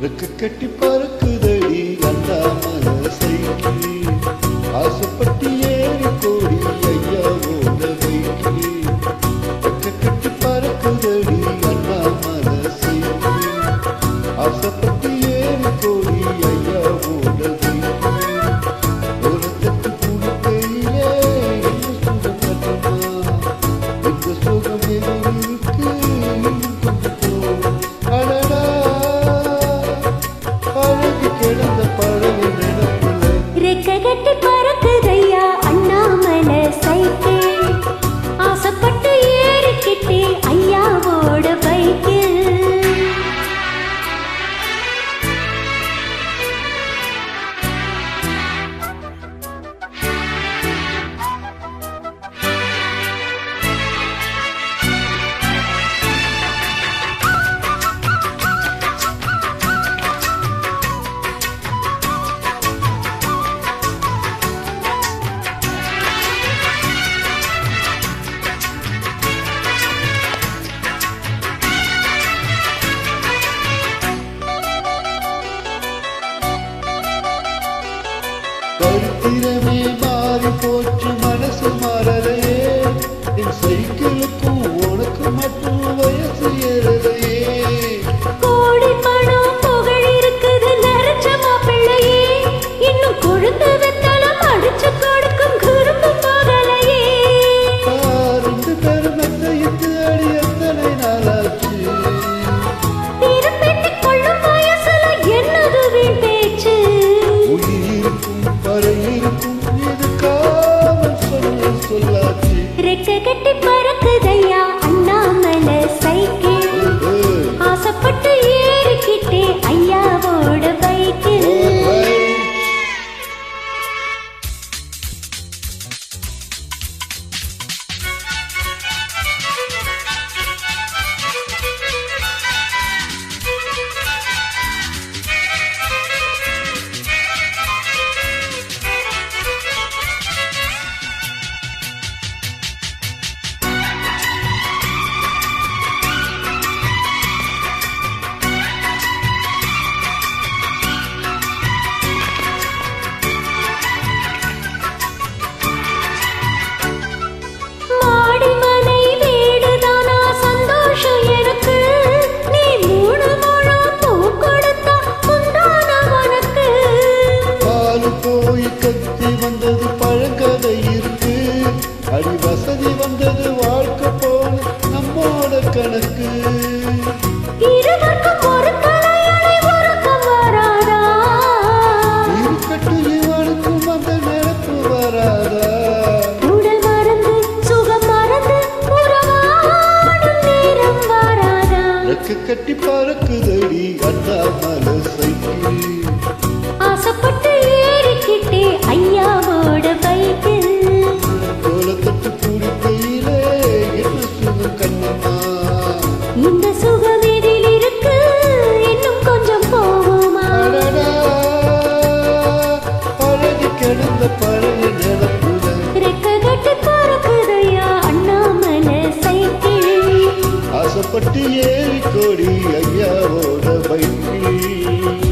ரெக்க கட்டி பறக்குதடி அண்ணாமலை சைக்கிளி ஆசைப்பட்டு ஏறி கோடி ஐயாவோட பைக்கிளி ரெக்க கட்டி பறக்குதடி அண்ணாமலை சைக்கிளி ஆசைப்பட்டு ஏறி கோடி ஐயாவோட பைக்கிளி ஒரு தட்டு கூடுகையிலே என்ன சுகம் கட்டமா எந்த சுகம் எதிர்க்கு இன்னும் கொஞ்சம் போகும் அடடா ரெக்ககட்டி பறக்குதையா அண்ணாமலை சைக்கிள் ஆசைப்பட்டு ஏறிக்கிட்டே ஐயாவோட பைக்கில் சரித்திரமே மாறி போச்சு மனசு மாறலையே என் சைக்கிளுக்கும் உனக்கு மட்டும் வயசு ஏறலையே கோடி பணம் புகழ் இருக்குது நிறைச்ச மாப்பிள்ளையே இன்னும் கொழுந்து வெத்தலம் அடிச்சு கொடுக்கும் குறும்பு போகலையே ரெண்டு பேரும் மெத்தையிட்டு அடி எத்தனை நாளாச்சு திருப்பெட்டிக் கொள்ளும் வயசுல என்னது வீண் பேச்சு உயிரிருக்கும் பறையிருக்கும் இது காவல் சொல்ல சொல்லாச்சு ரெக்க கட்டி பறக்குதையா அண்ணாமலை சைக்கிள் ஆசைப்பட்டு ஏறிக்கிட்டே ஐயாவோட பைக்கில் மாடிமனை வீடுதானா சந்தோஷம் எனக்கு நீ மூணு முழம் பூ கொடுத்தா உண்டான உனக்கு பாலு போய் கத்தி வந்தது பழங்கதை இருக்கு அடி வசதி வந்தது வாழ்க்கை போல நம்மோட கணக்கு இருவருக்கும் ஒரு தலையணை உறக்கம் வராதா இருக்கட்டும் இவனுக்கும் அந்த நினைப்பு வராதா உடல் மறந்து சுகம் மறந்து உறவாடும் நேரம் வராதா ரெக்க கட்டி பறக்குதடி அண்ணாமலை சைக்கிள் ஆசைப்பட்டு ஏறிக்கிட்டே ஐயாவோட பைக்கில் கோலத்தட்டு கூடிக்கையிலே என்ன சுகம் கண்ணம்மா இந்த சுகம் எதில் இருக்கு இன்னும் கொஞ்சம் போகுமா அடடா பழகி கிடந்த பழைய நிலப்புல ரெக்க கட்டி பறக்குதையா அண்ணாமலை சைக்கிள் ஆசைப்பட்டு ஏறி கோடி ஐயாவோட பைக்கில்